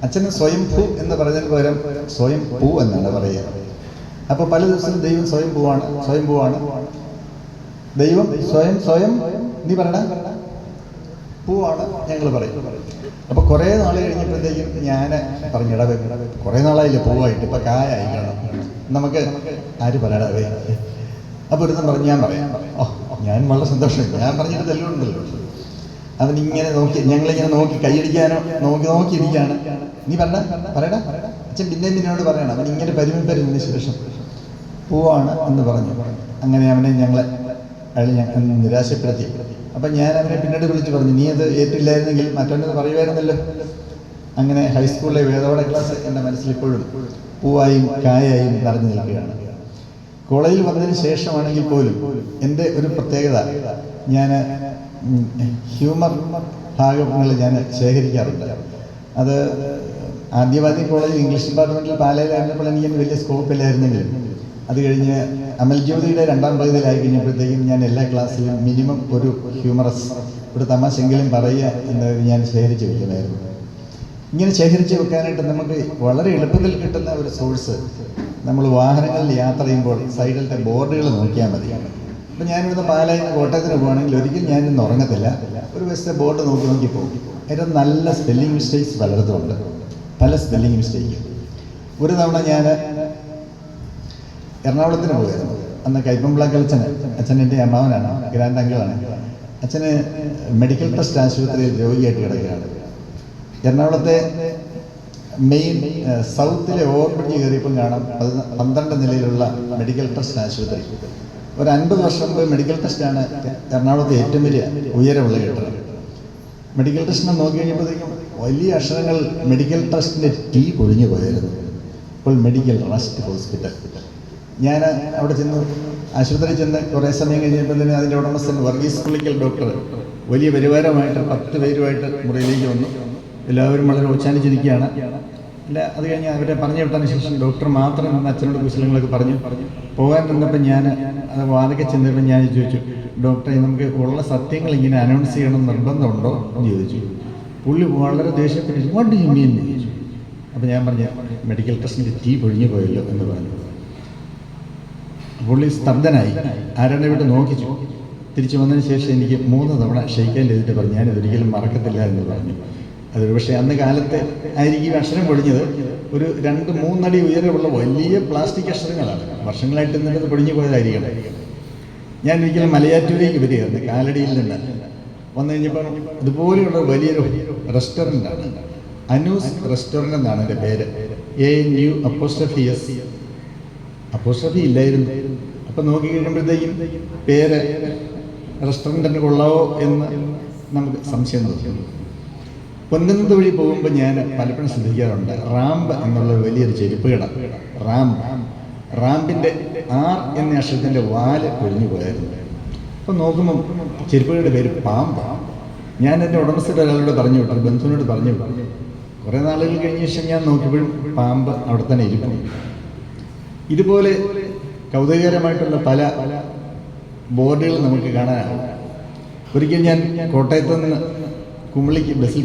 അച്ഛന് സ്വയംഭൂ എന്ന് പറഞ്ഞതിന് പകരം സ്വയം പൂ എന്നാണ് പറയുക. അപ്പോൾ പല ദിവസവും ദൈവം സ്വയം പോവാണ്. ദൈവം സ്വയം നീ പറയണ പോവാണ് ഞങ്ങൾ പറയും. അപ്പോൾ കുറേ നാൾ കഴിഞ്ഞപ്പോഴത്തേക്കും ഞാൻ പറഞ്ഞിട കുറേ നാളായില്ലേ പോവായിട്ട്, ഇപ്പം കായായി കാണാം, നമുക്ക് ആര് പറയടാവേ. അപ്പോൾ ഒരുത്തം പറഞ്ഞു ഞാൻ പറയാം. ഞാൻ വളരെ സന്തോഷം, ഞാൻ പറഞ്ഞിട്ട് തെല്ലുണ്ടല്ലോ. അവനിങ്ങനെ നോക്കി, ഞങ്ങളിങ്ങനെ നോക്കി കൈയടിക്കാനോ നോക്കിയിരിക്കുകയാണ്. നീ പറയടാ അച്ഛൻ പിന്നോട് പറയണം. അവൻ ഇങ്ങനെ പരിമിതരുന്നതിന് ശേഷം പോവാണ് എന്ന് പറഞ്ഞു. അങ്ങനെ അവനെ അയാൾ നിരാശപ്പെടുത്തി. അപ്പം ഞാൻ അവനെ പിന്നീട് വിളിച്ച് പറഞ്ഞു, നീ അത് ഏറ്റില്ലായിരുന്നെങ്കിൽ മറ്റൊന്നത് പറയുമായിരുന്നല്ലോ. അങ്ങനെ ഹൈസ്കൂളിലെ വേദപാഠ ക്ലാസ് എൻ്റെ മനസ്സിലിപ്പോഴും പൂവായും കായായും നിറഞ്ഞു നിൽക്കുകയാണ്. കോളേജിൽ വന്നതിന് ശേഷമാണെങ്കിൽ പോലും എൻ്റെ ഒരു പ്രത്യേകത, ഞാൻ ഹ്യൂമർ ഭാഗങ്ങൾ ഞാൻ ശേഖരിക്കാറുണ്ട്. അത് ആദ്യവാദി കോളേജ് ഇംഗ്ലീഷ് ഡിപ്പാർട്ട്മെൻറ്റിൽ പാലയിലായിരുന്നപ്പോൾ എനിക്ക് വലിയ സ്കോപ്പില്ലായിരുന്നെങ്കിലും അത് കഴിഞ്ഞ് അമൽ ജ്യോതിയുടെ 2ാം പകുതിയിലായി കഴിഞ്ഞപ്പോഴത്തേക്കും ഞാൻ എല്ലാ ക്ലാസ്സിലും മിനിമം ഒരു ഹ്യൂമറസ്, ഒരു തമാശെങ്കിലും പറയുക എന്നത് ഞാൻ ശേഖരിച്ച് വെക്കുമായിരുന്നു. ഇങ്ങനെ ശേഖരിച്ച് വെക്കാനായിട്ട് നമുക്ക് വളരെ എളുപ്പത്തിൽ കിട്ടുന്ന ഒരു സോഴ്സ്, നമ്മൾ വാഹനങ്ങളിൽ യാത്ര ചെയ്യുമ്പോൾ സൈഡിലത്തെ ബോർഡുകൾ നോക്കിയാൽ മതി. അപ്പം ഞാനിവിടുന്ന് പാലായിൽ നിന്ന് കോട്ടയത്തിന് പോകുകയാണെങ്കിൽ ഒരിക്കലും ഞാനിന്ന് ഉറങ്ങത്തില്ല, ഒരു വശത്തെ ബോർഡ് നോക്കി പോകും. അതിൻ്റെ നല്ല സ്പെല്ലിംഗ് മിസ്റ്റേക്സ് പലയിടത്തുമുണ്ട്, പല സ്പെല്ലിംഗ് മിസ്റ്റേക്കും. ഒരു തവണ ഞാൻ എറണാകുളത്തിന് പോയിരുന്നു. അന്ന് കൈപ്പമ്പിളക്കൽ അച്ഛൻ എൻ്റെ അമ്മാവനാണ്, ഗ്രാൻഡ് അങ്കിളാണ്. അച്ഛന് മെഡിക്കൽ ട്രസ്റ്റ് ആശുപത്രിയിൽ രോഗിയായിട്ട് കിടക്കുകയാണ്. എറണാകുളത്തെ മെയിൻ സൗത്തിലെ ഓവർബ്രിഡ്ജ് കയറിയപ്പം കാണാം 12 നിലയിലുള്ള മെഡിക്കൽ ട്രസ്റ്റ് ആശുപത്രി. ഒരു 50 വർഷം മുമ്പ് മെഡിക്കൽ ട്രസ്റ്റാണ് എറണാകുളത്തെ ഏറ്റവും വലിയ ഉയരമുള്ള കെട്ടിടം. മെഡിക്കൽ ട്രസ്റ്റിനെ നോക്കി കഴിഞ്ഞപ്പോഴത്തേക്കും വലിയ അക്ഷരങ്ങൾ മെഡിക്കൽ ട്രസ്റ്റിൻ്റെ T പൊഴിഞ്ഞു പോയായിരുന്നു. ഇപ്പോൾ മെഡിക്കൽ ട്രസ്റ്റ് ഹോസ്പിറ്റൽ. ഞാൻ അവിടെ ചെന്ന് ആശുപത്രിയിൽ ചെന്ന് കുറേ സമയം കഴിഞ്ഞപ്പോൾ തന്നെ അതിൻ്റെ ഉടമസ്ഥൻ വർഗീസ് പുള്ളിക്കൽ ഡോക്ടർ വലിയ പരിവാരമായിട്ട് 10 പേരുമായിട്ട് മുറിയിലേക്ക് വന്നു. എല്ലാവരും വളരെ ഓച്ചാനിച്ചിരിക്കുകയാണ്. അത് കഴിഞ്ഞ് അവരെ പറഞ്ഞു വിട്ടതിന് ശേഷം ഡോക്ടർ മാത്രം നിന്ന് അച്ഛനോട് കുശലങ്ങളൊക്കെ പറഞ്ഞു പോകാൻ നിന്നപ്പോൾ ഞാൻ അത് വാതൊക്കെ ചെന്നപ്പോൾ ഞാൻ ചോദിച്ചു, ഡോക്ടറെ നമുക്ക് ഉള്ള സത്യങ്ങൾ ഇങ്ങനെ അനൗൺസ് ചെയ്യണം നിർബന്ധമുണ്ടോ എന്ന് ചോദിച്ചു. പുള്ളി വളരെ ദേഷ്യപ്പെട്ട് വാട്ട് ഡു യു മീൻ എന്ന് ചോദിച്ചു. അപ്പോൾ ഞാൻ പറഞ്ഞു മെഡിക്കൽ ട്രസ്റ്റിൻ്റെ T പൊഴിഞ്ഞു പോയല്ലോ എന്ന് പറഞ്ഞു. പുള്ളി സ്തബ്ധനായി, ആരാണ്ട് വിട്ട് നോക്കിച്ചു. തിരിച്ചു വന്നതിന് ശേഷം എനിക്ക് 3 തവണ ഷെയ്ക്കാൻ ചെയ്തിട്ട് പറഞ്ഞു ഞാനിതൊരിക്കലും മറക്കത്തില്ല എന്ന് പറഞ്ഞു. അതൊരു പക്ഷേ അന്ന് കാലത്ത് ആയിരിക്കും അക്ഷരം പൊഴിഞ്ഞത്. ഒരു 2-3 അടി ഉയരമുള്ള വലിയ പ്ലാസ്റ്റിക് അക്ഷരങ്ങളാണ്, വർഷങ്ങളായിട്ട് നിന്നത് പൊഴിഞ്ഞു പോയതായിരിക്കണം. ഞാൻ ഒരിക്കലും മലയാറ്റൂരേക്ക് വരികയായിരുന്നു കാലടിയിൽ നിന്ന്. വന്നു കഴിഞ്ഞപ്പോൾ ഇതുപോലെയുള്ള വലിയൊരു റെസ്റ്റോറൻ്റാണ്, അനൂസ് റെസ്റ്റോറൻ്റ് എന്നാണ് എൻ്റെ പേര്. ANU_S അപ്പോസ്ട്രഫി ഇല്ലായിരുന്നു. അപ്പം നോക്കി കഴിയുമ്പോഴത്തേക്കും പേര് റെസ്റ്റോറൻറ്റിന് കൊള്ളാവോ എന്ന് നമുക്ക് സംശയം തോന്നുന്നു. പൊൻകുന്നത് വഴി പോകുമ്പോൾ ഞാൻ പലപ്പോഴും ശ്രദ്ധിക്കാറുണ്ട്, റാമ്പ് എന്നുള്ള വലിയൊരു ചെരുപ്പ് കട. റാമ്പിൻ്റെ R എന്ന അക്ഷരത്തിൻ്റെ വാല് പൊഴിഞ്ഞു പോയായിരുന്നു. അപ്പം നോക്കുമ്പം ചെരുപ്പുകളുടെ പേര് പാമ്പ്. ഞാൻ എൻ്റെ ഉടമസ്ഥയുടെ ഒരാളോട് പറഞ്ഞു വിട്ടു, ബന്ധുവിനോട് പറഞ്ഞു വിട്ടു. കുറേ നാളുകൾ കഴിഞ്ഞ ശേഷം ഞാൻ നോക്കിയപ്പോഴും പാമ്പ് അവിടെ തന്നെ ഇരിക്കുന്നു. ഇതുപോലെ കൗതുകകരമായിട്ടുള്ള പല ബോർഡുകൾ നമുക്ക് കാണാനാവും. ഒരിക്കൽ ഞാൻ കോട്ടയത്ത് നിന്ന് കുമളിക്ക് ബസ്സിൽ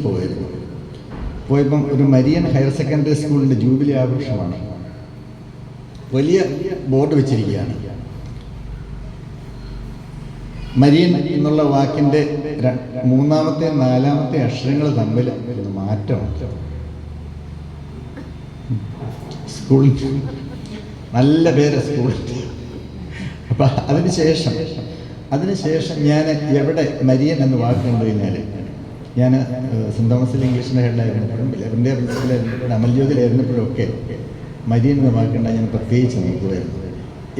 പോയപ്പം ഒരു മരിയൻ ഹയർ സെക്കൻഡറി സ്കൂളിൻ്റെ ജൂബിലി ആഘോഷമാണ്. വലിയ ബോർഡ് വെച്ചിരിക്കുകയാണ്. മരിയൻ എന്നുള്ള വാക്കിൻ്റെ 3-ാമത്തെ 4-ാമത്തെ അക്ഷരങ്ങൾ തമ്മിൽ മാറ്റമാണ്. സ്കൂളിൽ നല്ല പേര് സ്കൂളിൽ. അപ്പം അതിനുശേഷം ഞാൻ എവിടെ മരിയൻ എന്ന് വാക്ക് കണ്ടു കഴിഞ്ഞാൽ, ഞാൻ സെൻറ് തോമസിലെ ഇംഗ്ലീഷിൻ്റെ ഹെഡായിരുന്നപ്പോഴും എൻ്റെ പ്രിൻസിപ്പലായിരുന്നപ്പോഴും അമൽ ജ്യോതിയിലായിരുന്നപ്പോഴൊക്കെ മരിയൻ എന്ന വാക്കുണ്ടായി ഞാൻ പ്രത്യേകിച്ച് നോക്കുമായിരുന്നു.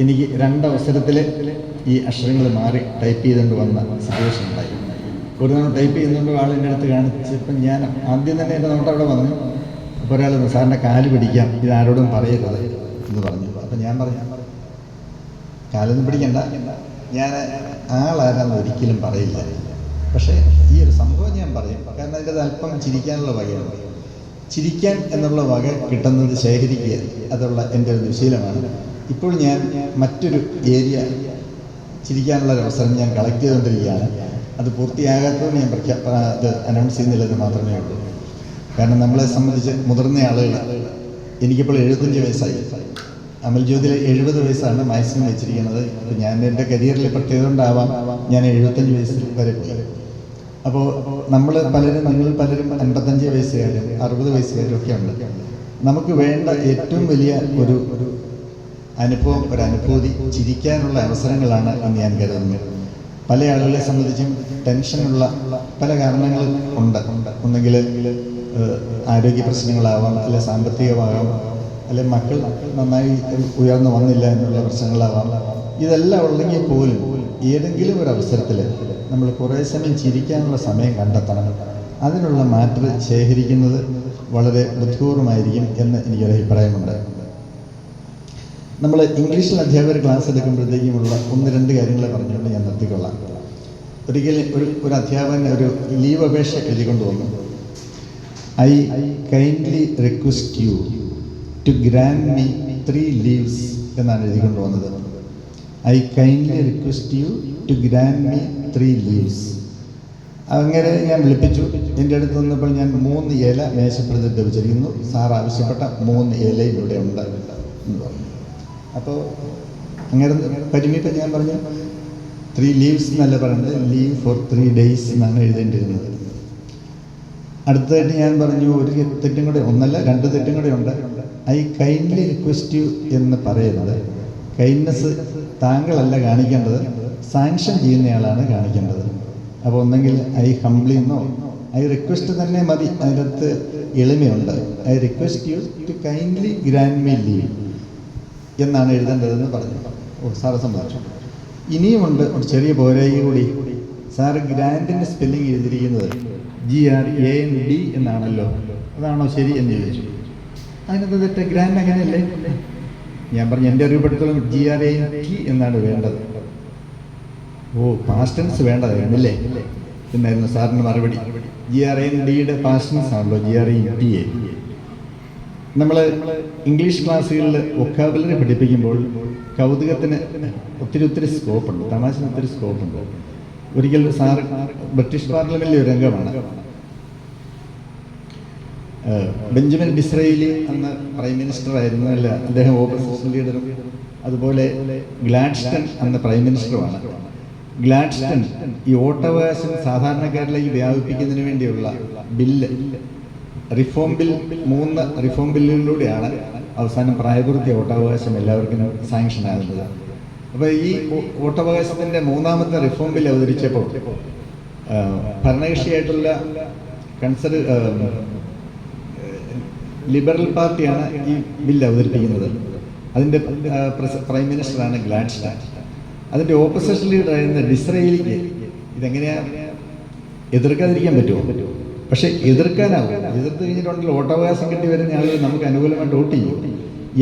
എനിക്ക് 2 അവസരത്തിൽ ഈ അക്ഷരങ്ങൾ മാറി ടൈപ്പ് ചെയ്തുകൊണ്ട് വന്ന സിറ്റുവേഷൻ ഉണ്ടായി. ഒരു തവണ ടൈപ്പ് ചെയ്യുന്നുണ്ട് ആളിൻ്റെ അടുത്ത് കാണിച്ചപ്പം ഞാൻ ആദ്യം തന്നെ എൻ്റെ നോട്ട് അവിടെ വന്നു. അപ്പോൾ ഒരാൾ സാറിൻ്റെ കാല് പിടിക്കാം, ഇതാരോടും പറയരുത് എന്ന് പറഞ്ഞു. അപ്പം ഞാൻ പറഞ്ഞു കാലൊന്നും പിടിക്കണ്ട, ഞാൻ ആളാരാന്ന് ഒരിക്കലും പറയില്ല. പക്ഷേ ഈ ഒരു സംഭവം ഞാൻ പറയും, കാരണം അതിൻ്റെ അല്പം ചിരിക്കാനുള്ള വകയാണ്. ചിരിക്കാൻ എന്നുള്ള വക കിട്ടുന്നത് ശേഖരിക്കുക, അതുള്ള എൻ്റെ ഒരു ദുശീലമാണ്. ഇപ്പോൾ ഞാൻ മറ്റൊരു ഏരിയ ചിരിക്കാനുള്ള ഒരു അവസരം ഞാൻ കളക്ട് ചെയ്തുകൊണ്ടിരിക്കുകയാണ്. അത് പൂർത്തിയാകാത്തതുകൊണ്ട് ഞാൻ അത് അനൗൺസ് ചെയ്യുന്നില്ലെന്ന് മാത്രമേ ഉള്ളൂ. കാരണം നമ്മളെ സംബന്ധിച്ച് മുതിർന്ന ആളുകൾ, എനിക്കിപ്പോൾ 75 വയസ്സായി. അമൽജ്യോതിയിൽ 70 വയസ്സാണ് മാക്സിമം വെച്ചിരിക്കുന്നത്. അപ്പോൾ ഞാൻ എൻ്റെ കരിയറിൽ പ്രത്യേകത കൊണ്ടാവാം ഞാൻ 75 വയസ്സിൽ വരെ പോയി. അപ്പോൾ നിങ്ങൾ പലരും 55 വയസ്സുകാരും 60 വയസ്സുകാരും ഒക്കെ ഉണ്ട്. നമുക്ക് വേണ്ട ഏറ്റവും വലിയ ഒരു അനുഭൂതി ചിരിക്കാനുള്ള അവസരങ്ങളാണ് എന്ന് ഞാൻ കരുതുന്നത്. പല ആളുകളെ സംബന്ധിച്ചും ടെൻഷനുള്ള പല കാരണങ്ങൾ ഉണ്ട്. ഒന്നെങ്കിൽ ആരോഗ്യ പ്രശ്നങ്ങളാവാം, അല്ലെ സാമ്പത്തികമാകാം, അല്ലെ മക്കൾ നന്നായി ഉയർന്നു വന്നില്ല എന്നുള്ള പ്രശ്നങ്ങളാവാം. ഇതെല്ലാം ഉള്ളെങ്കിൽ പോലും ഏതെങ്കിലും ഒരു അവസരത്തിൽ നമ്മൾ കുറേ സമയം ചിരിക്കാനുള്ള സമയം കണ്ടെത്തണം. അതിനുള്ള മാറ്റർ ശേഖരിക്കുന്നത് വളരെ ബുദ്ധിപൂർവമായിരിക്കും എന്ന് എനിക്കൊരു അഭിപ്രായമുണ്ട്. നമ്മൾ ഇംഗ്ലീഷിൽ അധ്യാപകർ ക്ലാസ് എടുക്കുമ്പോഴത്തേക്കുമുള്ള 1-2 കാര്യങ്ങൾ പറഞ്ഞുകൊണ്ട് ഞാൻ നിർത്തിക്കൊള്ളാം. ഒരിക്കലും ഒരു അധ്യാപകൻ ഒരു ലീവ് അപേക്ഷ എഴുതിക്കൊണ്ട് വന്നു. I kindly request you to grant me 3 leaves എന്നാണ് എഴുതിക്കൊണ്ട് വന്നത്. I kindly request you to grant me 3 leaves. അങ്ങനെ ഞാൻ വിളിപ്പിച്ചു. എൻ്റെ അടുത്ത് വന്നപ്പോൾ ഞാൻ 3 ഇല മേശപ്പുറത്തിട്ട് വെച്ചിരിക്കുന്നു. സാർ ആവശ്യപ്പെട്ട 3 ഇലയും ഇവിടെ ഉണ്ട് എന്ന് പറഞ്ഞു. അപ്പോൾ അങ്ങനെ പരിമിപ്പം ഞാൻ പറഞ്ഞു 3 ലീവ്സ് എന്നല്ല പറയുന്നത്, ലീവ് ഫോർ 3 days എന്നാണ് എഴുതേണ്ടിയിരുന്നത്. അടുത്തതായിട്ട് ഞാൻ പറഞ്ഞു ഒരു തെറ്റും കൂടെ, 2 തെറ്റും കൂടെ ഉണ്ട്. ഐ കൈൻഡ്ലി റിക്വസ്റ്റ് യു എന്ന് പറയുന്നത് കൈൻഡ്നെസ് താങ്കളല്ല കാണിക്കേണ്ടത്, സാങ്ഷൻ ചെയ്യുന്നയാളാണ് കാണിക്കേണ്ടത്. അപ്പോൾ ഒന്നെങ്കിൽ ഐ ഹംബ്ലി എന്നോ ഐ റിക്വസ്റ്റ് തന്നെ മതി, അതിനകത്ത് എളിമയുണ്ട്. I request you to kindly grant me leave എന്നാണ് എഴുതേണ്ടതെന്ന് പറഞ്ഞു. സാറ് സമ്മതിച്ചു. ഇനിയുമുണ്ട് ഒരു ചെറിയ പോരായി കൂടി. സാറ് ഗ്രാൻഡിൻ്റെ സ്പെല്ലിംഗ് എഴുതിയിരിക്കുന്നത് GRAND എന്നാണല്ലോ, അതാണോ ശരി എന്ന് ചോദിച്ചു. അതിനകത്ത് തെറ്റ്, ഗ്രാൻഡ് അങ്ങനെയല്ലേ? ഞാൻ പറഞ്ഞു എൻ്റെ അറിവുപ്പെടുത്തോളം GRANT എന്നാണ് വേണ്ടത്. പാസ്റ്റ് ടെൻസ് വേണ്ടതായിരുന്നില്ലേ എന്നായിരുന്നു സാറിന് മറുപടി. GRANDയുടെ പാസ്റ്റ് ടെൻസ് ആണല്ലോ GRANTA. നമ്മൾ ഇംഗ്ലീഷ് ക്ലാസ്സുകളിൽ വൊക്കാബുലറി പഠിപ്പിക്കുമ്പോൾ കൗതുകത്തിന് ഒത്തിരി സ്കോപ്പുണ്ട്, തമാശന് ഒത്തിരി സ്കോപ്പുണ്ട്. ഒരിക്കൽ സാറ് ബ്രിട്ടീഷ് പാർലമെന്റിലെ ഒരു അംഗമാണ്. ബെഞ്ചമിൻ ഡിസ്രേലി അന്ന് പ്രൈം മിനിസ്റ്റർ ആയിരുന്നു, അല്ല അദ്ദേഹം ഓപ്പോസിഷൻ ലീഡറും. അതുപോലെ ഗ്ലാഡ്സ്റ്റൺ അന്ന് പ്രൈം മിനിസ്റ്ററുമാണ്. ഗ്ലാഡ്സ്റ്റൺ ഈ വോട്ടവകാശം സാധാരണക്കാരിലേക്ക് വ്യാപിപ്പിക്കുന്നതിന് വേണ്ടിയുള്ള ബില്ല്, റിഫോം ബിൽ, 3 റിഫോം ബില്ലുകളിലൂടെയാണ് അവസാനം പ്രായപൂർത്തിയ വോട്ടവകാശം എല്ലാവർക്കും സാങ്ഷൻ ആകുന്നത്. അപ്പോൾ ഈ വോട്ടവകാശത്തിൻ്റെ 3ാമത്തെ റിഫോം ബിൽ അവതരിച്ചപ്പോൾ ഭരണകക്ഷിയായിട്ടുള്ള ലിബറൽ പാർട്ടിയാണ് ഈ ബില്ല് അവതരിപ്പിക്കുന്നത്. അതിൻ്റെ പ്രൈം മിനിസ്റ്ററാണ് ഗ്ലാഡ്സ്റ്റൺ. അതിൻ്റെ ഓപ്പോസിഷൻ ലീഡറായിരുന്ന ഡിസ്രേലിക്ക് ഇതെങ്ങനെയാണ് എതിർക്കാതിരിക്കാൻ പറ്റുമോ? പക്ഷെ എതിർക്കാനാവും. എതിർത്ത് കഴിഞ്ഞിട്ടുണ്ടെങ്കിൽ വോട്ടവകാശം കിട്ടി വരുന്ന ആളുകൾ നമുക്ക് അനുകൂലമായിട്ട് വോട്ട് ചെയ്യും.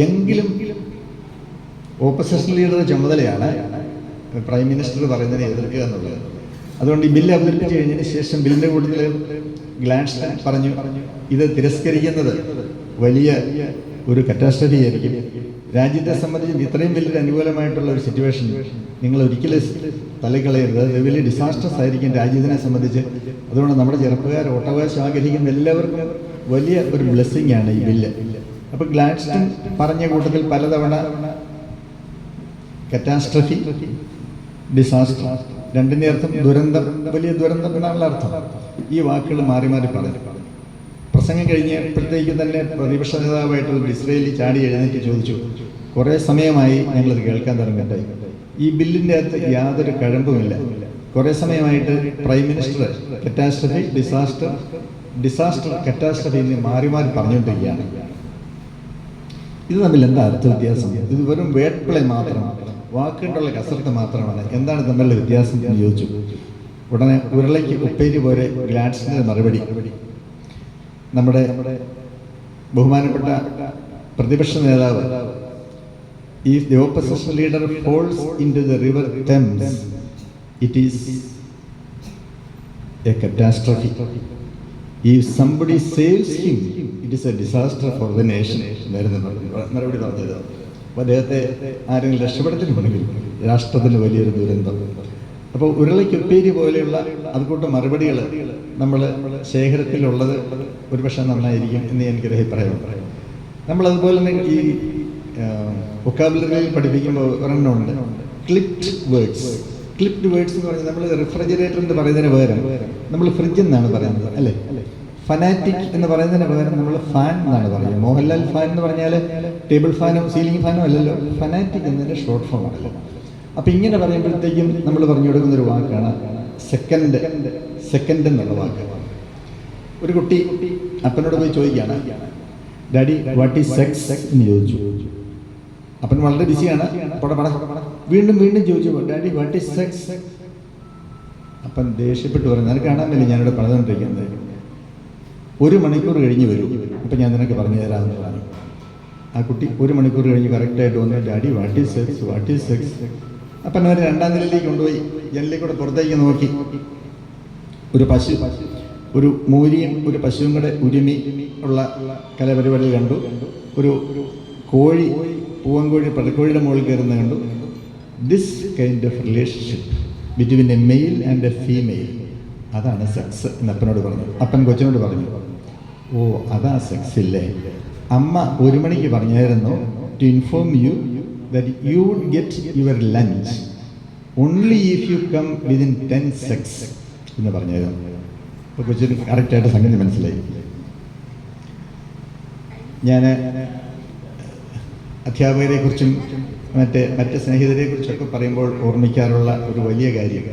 എങ്കിലും ഓപ്പോസിഷൻ ലീഡറുടെ ചുമതലയാണ് പ്രൈം മിനിസ്റ്റർ പറയുന്നതിനെ എതിർക്കുക എന്നുള്ളത്. അതുകൊണ്ട് ഈ ബില്ല് അവതരിപ്പിച്ച് കഴിഞ്ഞതിന് ശേഷം ബില്ലിൻ്റെ കൂട്ടത്തിൽ ഗ്ലാഡ്സ്റ്റൺ പറഞ്ഞു ഇത് തിരസ്കരിക്കുന്നത് വലിയ ഒരു കറ്റാസ്ട്രഫി ആയിരിക്കും. രാജ്യത്തെ സംബന്ധിച്ച് ഇത്രയും വലിയൊരു അനുകൂലമായിട്ടുള്ള ഒരു സിറ്റുവേഷൻ നിങ്ങൾ ഒരിക്കലും തള്ളിക്കളയരുത്. അത് വലിയ ഡിസാസ്റ്റർസ് ആയിരിക്കും രാജ്യത്തിനെ സംബന്ധിച്ച്. അതുകൊണ്ട് നമ്മുടെ ചെറുപ്പക്കാർ വോട്ടവകാശം ആഗ്രഹിക്കുന്ന എല്ലാവർക്കും വലിയ ഒരു ബ്ലെസ്സിങ് ആണ് ഈ ബില്ല്. അപ്പോൾ ഗ്ലാഡ്സ്റ്റൺ പറഞ്ഞ കൂട്ടത്തിൽ പലതവണ കറ്റാസ്ട്രഫി, ഡിസാസ്റ്റർ, രണ്ടിൻ്റെ അർത്ഥം ദുരന്തം, വലിയ ദുരന്തം എന്നാണുള്ള അർത്ഥം. ഈ വാക്കുകൾ മാറി മാറി പറഞ്ഞു. പ്രസംഗം കഴിഞ്ഞപ്പോഴത്തേക്ക് തന്നെ പ്രതിപക്ഷ നേതാവായിട്ടുള്ള ഇസ്രയേലി ചാടി എഴുന്നേറ്റ് ചോദിച്ചു, കുറേ സമയമായി ഞങ്ങളിത് കേൾക്കാൻ തുടങ്ങട്ടെ, ഈ ബില്ലിൻ്റെ അകത്ത് യാതൊരു കഴമ്പുമില്ല. കുറേ സമയമായിട്ട് പ്രൈം മിനിസ്റ്റർ കറ്റാസ്ട്രഫി, ഡിസാസ്റ്റർ, കറ്റാസ്ട്രഫി എന്ന് മാറി മാറി പറഞ്ഞുകൊണ്ടിരിക്കുകയാണ്. ഇത് തമ്മിൽ എന്താ അർത്ഥ വ്യത്യാസം? ഇത് വെറും വേർഡ് പ്ലേ മാത്രമാണ്, വാക്കുകൊണ്ടുള്ള കസർത്ത് മാത്രമാണ്. എന്താണ് തമ്മിലുള്ള വ്യത്യാസം എന്ന് ചോദിച്ചു. ഉടനെ ഉരുളയ്ക്ക് ഉപ്പേരി പോലെ ഗ്ലാഡ്സ്റ്റന്റെ മറുപടി, നമ്മുടെ ബഹുമാനപ്പെട്ട പ്രതിപക്ഷ നേതാവ്, if the opposition leader falls into the river Thames, it is a catastrophe. If somebody saves him, it is a disaster for the nation. മറുപടി പറഞ്ഞത്. അപ്പോൾ അദ്ദേഹത്തെ ആരെങ്കിലും രക്ഷപ്പെടുത്തിയിട്ടുണ്ടെങ്കിൽ രാഷ്ട്രത്തിന് വലിയൊരു ദുരന്തം. അപ്പോൾ ഉരുളയ്ക്കുപ്പേരി പോലെയുള്ള അതുകൂട്ട് മറുപടികൾ നമ്മൾ ശേഖരത്തിലുള്ളത് ഒരുപക്ഷെ നന്നായിരിക്കും എന്ന് എനിക്കൊരു അഭിപ്രായം. നമ്മളതുപോലെ തന്നെ ഈ വൊക്കാബുലറിയിൽ പഠിപ്പിക്കുമ്പോൾ ഒരെണ്ണമുണ്ട്, ക്ലിപ്ഡ് വേർഡ്സ്. ക്ലിപ്ഡ് വേർഡ്സ് എന്ന് പറഞ്ഞാൽ നമ്മൾ റെഫ്രിജറേറ്റർ എന്ന് പറയുന്നതിന് പകരം നമ്മൾ ഫ്രിഡ്ജ് എന്നാണ് പറയുന്നത്, അല്ലേ? ഫനാറ്റിക് എന്ന് പറയുന്നതിന് പകരം നമ്മൾ ഫാൻ എന്നാണ് പറയുന്നത്. മോഹൻലാൽ ഫാൻ എന്ന് പറഞ്ഞാൽ ടേബിൾ ഫാനോ സീലിംഗ് ഫാനോ അല്ലല്ലോ, ഫനാറ്റിക് എന്നതിൻ്റെ ഷോർട്ട് ഫോം ആണല്ലോ. അപ്പം ഇങ്ങനെ പറയുമ്പോഴത്തേക്കും നമ്മൾ പറഞ്ഞു കൊടുക്കുന്നൊരു വാക്കാണ് സെക്കൻഡ് എന്നുള്ള വാക്ക്. ഒരു കുട്ടി അപ്പനോട് പോയി ചോദിക്കുകയാണ്, ഡാഡി വാട്ട് ഈസ് സെക്സ് എന്ന് ചോദിച്ചു. അപ്പൻ വളരെ ബിസിയാണ്. വീണ്ടും ചോദിച്ചു, ഡാഡി വാട്ട് ഈസ് സെക്സ്. അപ്പൻ ദേഷ്യപ്പെട്ട് പറഞ്ഞു, അത് കാണാൻ വേണ്ടി ഞാനിവിടെ പറഞ്ഞുകൊണ്ടിരിക്കുന്നത്, 1 മണിക്കൂർ കഴിഞ്ഞ് വരൂ, അപ്പം ഞാൻ നിനക്ക് പറഞ്ഞു തരാമെന്ന് പറഞ്ഞു. ആ കുട്ടി 1 മണിക്കൂർ കഴിഞ്ഞ് കറക്റ്റായിട്ട് വന്നു, ഡാഡി വാട്ട് ഈസ് സെക്സ്. അപ്പം അവർ 2ാം നിലയിലേക്ക് കൊണ്ടുപോയി ജനലിൽ കൂടെ പുറത്തേക്ക് നോക്കി. ഒരു പശു, ഒരു മൂരിയും ഒരു പശുവും കൂടെ ഉരുമി ഉള്ള കലാപരിപാടികൾ കണ്ടു. ഒരു കോഴി, പൂവൻകോഴി പടക്കോഴിയുടെ മുകളിൽ കയറുന്ന കണ്ടു. This kind of relationship between A male and A female, അതാണ് സെക്സ് എന്ന് അപ്പനോട് പറഞ്ഞു. അപ്പൻ കൊച്ചിനോട് പറഞ്ഞു, ഓ അതാ സെക്സ് ഇല്ലേ. അമ്മ 1 മണിക്ക് പറഞ്ഞായിരുന്നു, to inform you that you would get your lunch only if you come within 10 secs എന്ന് പറഞ്ഞായിരുന്നു. അപ്പോൾ കൊച്ചിന് കറക്റ്റായിട്ട് സംഗതി മനസ്സിലായി. ഞാൻ അധ്യാപകരെക്കുറിച്ചും മറ്റ് സ്നേഹിതരെക്കുറിച്ചൊക്കെ പറയുമ്പോൾ ഓർമ്മിക്കാറുള്ള ഒരു വലിയ കാര്യം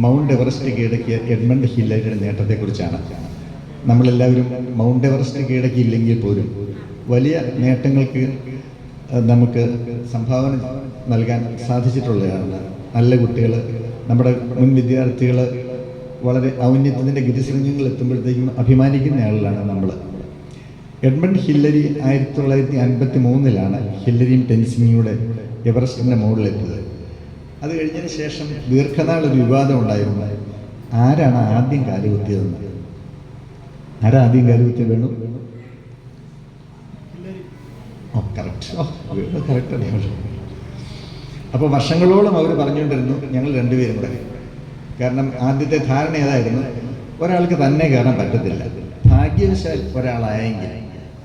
മൗണ്ട് എവറസ്റ്റ് കീഴടക്കിയ എഡ്മണ്ട് ഹില്ലരിയുടെ നേട്ടത്തെക്കുറിച്ചാണ്. നമ്മളെല്ലാവരും മൗണ്ട് എവറസ്റ്റ് കീഴടക്കിയില്ലെങ്കിൽ പോലും വലിയ നേട്ടങ്ങൾക്ക് നമുക്ക് സംഭാവന നൽകാൻ സാധിച്ചിട്ടുള്ളതാണ്. നല്ല കുട്ടികൾ, നമ്മുടെ മുൻ വിദ്യാർത്ഥികൾ വളരെ ഔന്നത്യത്തിൻ്റെ ഗിരിശൃംഗങ്ങൾ എത്തുമ്പോഴത്തേക്കും അഭിമാനിക്കുന്ന ആളുകളാണ് നമ്മൾ. Edmund Hillary 1953 ഹില്ലരിയും ടെൻസിംഗും എവറസ്റ്റിൻ്റെ മുകളിലെത്തിയത്. അത് കഴിഞ്ഞതിന് ശേഷം ദീർഘനാൾ ഒരു വിവാദം ഉണ്ടായിരുന്നു, ആരാണ് ആദ്യം കാലുകുത്തിയതെന്ന്. ആദ്യം കാലുകുത്തിയത്? വേണു? കറക്റ്റ്. അപ്പോൾ വർഷങ്ങളോളം അവർ പറഞ്ഞുകൊണ്ടിരുന്നു, ഞങ്ങൾ 2 പേരും കൂടെ. കാരണം ആദ്യത്തെ ധാരണ ഏതായിരുന്നു, ഒരാൾക്ക് തന്നെ കയറാൻ പറ്റത്തില്ല, ഭാഗ്യവശാൽ ഒരാളായെങ്കിൽ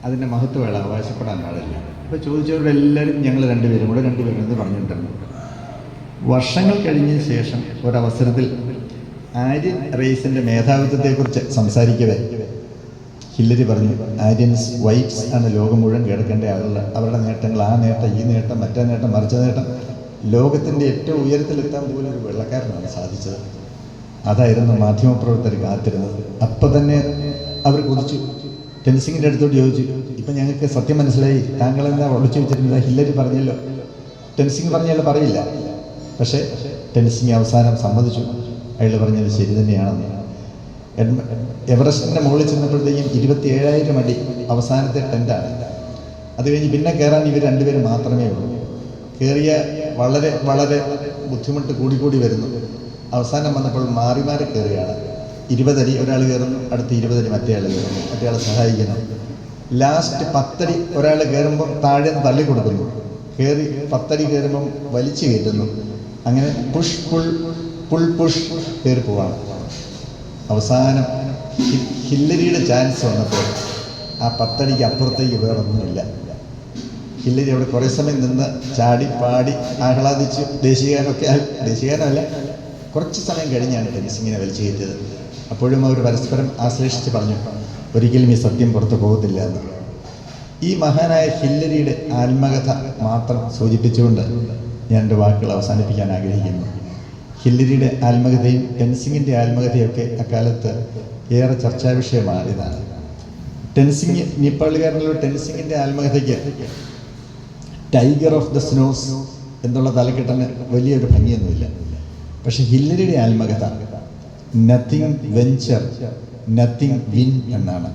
അതിൻ്റെ മഹത്വം അയാൾ അവകാശപ്പെടാൻ പാടില്ല. അപ്പോൾ ചോദിച്ചവരെല്ലാവരും ഞങ്ങൾ 2 പേരും കൂടെ എന്ന് പറഞ്ഞിട്ടുണ്ടായിരുന്നു. വർഷങ്ങൾ കഴിഞ്ഞതിന് ശേഷം ഒരവസരത്തിൽ ആര്യൻ റേസിൻ്റെ മേധാവിത്വത്തെക്കുറിച്ച് സംസാരിക്കവേ ഹില്ലരി പറഞ്ഞു, ആര്യൻസ് വൈറ്റ്സ് ആണ് ലോകം മുഴുവൻ കിടക്കേണ്ട ആളുകൾ. അവരുടെ നേട്ടങ്ങൾ, ആ നേട്ടം, ഈ നേട്ടം, മറ്റേ നേട്ടം, മറിച്ച നേട്ടം, ലോകത്തിൻ്റെ ഏറ്റവും ഉയരത്തിലെത്താൻ പോലും ഒരു വെള്ളക്കാരനാണ് സാധിച്ചത്. അതായിരുന്നു മാധ്യമപ്രവർത്തകർ കാത്തിരുന്നത്. അപ്പം തന്നെ അവർ കുതിച്ചു. ടെൻസിങ്ങിൻ്റെ അടുത്തോട്ട് ചോദിച്ചു, ഇപ്പം ഞങ്ങൾക്ക് സത്യം മനസ്സിലായി, താങ്കളെന്താ ഒളിച്ചു വെച്ചിരുന്നത്? ഹില്ലരി പറഞ്ഞല്ലോ. ടെൻസിങ് പറഞ്ഞാൽ പറയില്ല. പക്ഷേ ടെൻസിങ് അവസാനം സമ്മതിച്ചു, അയാൾ പറഞ്ഞത് ശരി തന്നെയാണെന്ന്. എവറസ്റ്റിൻ്റെ മുകളിൽ ചെന്നപ്പോഴത്തേക്കും 27,000 അടി അവസാനത്തെ ടെൻറ്റാണ്. അത് കഴിഞ്ഞ് പിന്നെ കയറാൻ ഇവർ 2 പേര് മാത്രമേ ഉള്ളൂ. കയറിയ വളരെ വളരെ ബുദ്ധിമുട്ട് കൂടിക്കൂടി വരുന്നു. അവസാനം വന്നപ്പോൾ മാറി കയറുകയാണ്. 20 അടി ഒരാൾ കയറുന്നു, അടുത്ത് 20 അടി മറ്റേ ആൾ കയറുന്നു, മറ്റേ ആളെ സഹായിക്കുന്നു. ലാസ്റ്റ് 10 അടി ഒരാൾ കയറുമ്പോൾ താഴെ തള്ളി കൊടുക്കുന്നു, കയറി 10 അടി കയറുമ്പം വലിച്ചു കയറ്റുന്നു. അങ്ങനെ പുഷ് പുഷ് കയറി പോവാണ്. അവസാനം ഹില്ലരിയുടെ ചാൻസ് വന്നപ്പോൾ ആ 10 അടിക്ക് അപ്പുറത്തേക്ക് വേറൊന്നുമില്ല. ഹില്ലരി അവിടെ കുറേ സമയം നിന്ന് ചാടി പാടി ആഹ്ലാദിച്ചു. ദേശീയഗാനമല്ല, കുറച്ച് സമയം കഴിഞ്ഞാണ് ടെൻസിങ്ങിനെ വലിച്ചു കയറ്റിയത്. അപ്പോഴും അവർ പരസ്പരം ആശ്ലേഷിച്ച് പറഞ്ഞു, ഒരിക്കലും ഈ സത്യം പുറത്തു പോകത്തില്ല എന്ന്. ഈ മഹാനായ ഹില്ലരിയുടെ ആത്മകഥ മാത്രം സൂചിപ്പിച്ചുകൊണ്ട് ഞാൻ എൻ്റെ വാക്കുകൾ അവസാനിപ്പിക്കാൻ ആഗ്രഹിക്കുന്നു. ഹില്ലരിയുടെ ആത്മകഥയും ടെൻസിങ്ങിൻ്റെ ആത്മകഥയൊക്കെ അക്കാലത്ത് ഏറെ ചർച്ചാ വിഷയമായതാണ്. ടെൻസിങ്, നേപ്പാളുകാരനുള്ള ടെൻസിങ്ങിൻ്റെ ആത്മകഥയ്ക്ക് ടൈഗർ ഓഫ് ദ സ്നോസ് എന്നുള്ള തലക്കെട്ടിന് വലിയൊരു ഭംഗിയൊന്നുമില്ല. പക്ഷെ ഹില്ലരിയുടെ ആത്മകഥ നത്തിങ് വെഞ്ചർ നത്തിങ് വിൻ എന്നാണ്.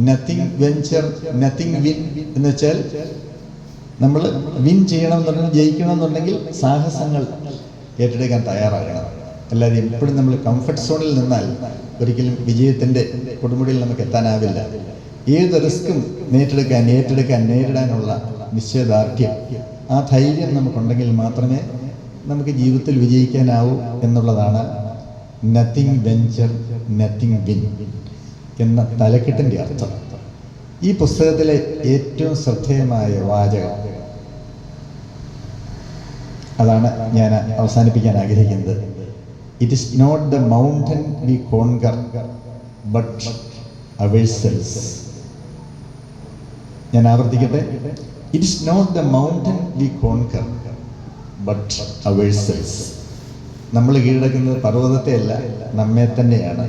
നത്തിങ് വെഞ്ചർ നത്തിങ് വിൻ എന്ന് വെച്ചാൽ നമ്മൾ വിൻ ചെയ്യണമെന്നുണ്ടെങ്കിൽ, ജയിക്കണമെന്നുണ്ടെങ്കിൽ സാഹസങ്ങൾ ഏറ്റെടുക്കാൻ തയ്യാറാകണം. അല്ലാതെ എപ്പോഴും നമ്മൾ കംഫർട്ട് സോണിൽ നിന്നാൽ ഒരിക്കലും വിജയത്തിൻ്റെ കൊടുമുടിയിൽ നമുക്ക് എത്താനാവില്ല. ഏത് റിസ്ക്കും നേരിടാനുള്ള നിശ്ചയദാർഢ്യം, ആ ധൈര്യം നമുക്കുണ്ടെങ്കിൽ മാത്രമേ നമുക്ക് ജീവിതത്തിൽ വിജയിക്കാനാവൂ എന്നുള്ളതാണ് നത്തിങ് വെഞ്ചർ നത്തിങ് വിൻ എന്ന തലക്കെട്ടിൻ്റെ അർത്ഥം. ഈ പുസ്തകത്തിലെ ഏറ്റവും ശ്രദ്ധേയമായ വാചകം, അതാണ് ഞാൻ അവസാനിപ്പിക്കാൻ ആഗ്രഹിക്കുന്നത്. It is not the mountain we conquer but ourselves. ഞാൻ ആവർത്തിക്കട്ടെ. It is not the mountain we conquer but ourselves. നമ്മൾ കീഴടക്കുന്നത് പർവ്വതത്തെയല്ല, നമ്മെ തന്നെയാണ്.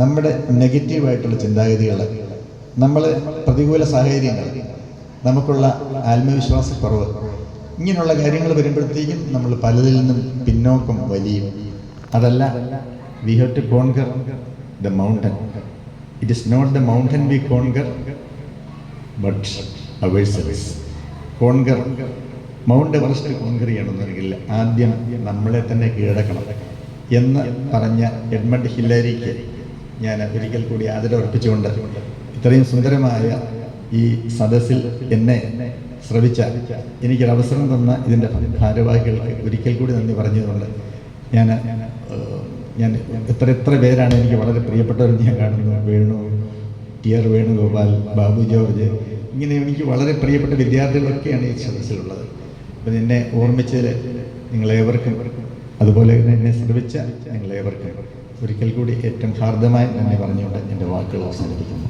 നമ്മുടെ നെഗറ്റീവായിട്ടുള്ള ചിന്താഗതികൾ, നമ്മൾ പ്രതികൂല സാഹചര്യങ്ങൾ, നമുക്കുള്ള ആത്മവിശ്വാസക്കുറവ്, ഇങ്ങനെയുള്ള കാര്യങ്ങൾ വരുമ്പോഴത്തേക്കും നമ്മൾ പലതിൽ നിന്നും പിന്നോക്കം വലിയും. അതല്ല, we have to conquer the mountain. It is not the mountain we conquer but ourselves. Conquer, Mount Everest conquer ചെയ്യണമെന്നുണ്ടെങ്കിൽ ആദ്യം നമ്മളെ തന്നെ കീഴടക്കണം എന്ന് പറഞ്ഞ എഡ്മണ്ട് ഹില്ലരിക്ക് ഞാൻ ഒരിക്കൽ കൂടി ആദരവർപ്പിച്ചുകൊണ്ട് ഇത്രയും സുന്ദരമായ ഈ സദസ്സിൽ എന്നെ ശ്രവിച്ച, എനിക്കൊരവസരം തന്ന ഇതിൻ്റെ ഭാരവാഹികൾക്ക് ഒരിക്കൽ കൂടി നന്ദി പറഞ്ഞതുകൊണ്ട് ഞാൻ എത്ര പേരാണ് എനിക്ക് വളരെ പ്രിയപ്പെട്ടവരെന്ന് ഞാൻ കാണുന്നു. വേണുഗോപാൽ, ബാബു ജോർജ്, ഇങ്ങനെ എനിക്ക് വളരെ പ്രിയപ്പെട്ട വിദ്യാർത്ഥികളൊക്കെയാണ് ഈ സദസ്സിലുള്ളത്. അപ്പം എന്നെ ഓർമ്മിച്ചതിൽ നിങ്ങളേവർക്കും, അതുപോലെ തന്നെ എന്നെ ശ്രമിച്ച നിങ്ങളേവർക്കും ഒരിക്കൽ കൂടി ഏറ്റവും ഹാർദമായി നന്ദി പറഞ്ഞുകൊണ്ട് എൻ്റെ വാക്കുകൾ അവസാനിപ്പിക്കുന്നു.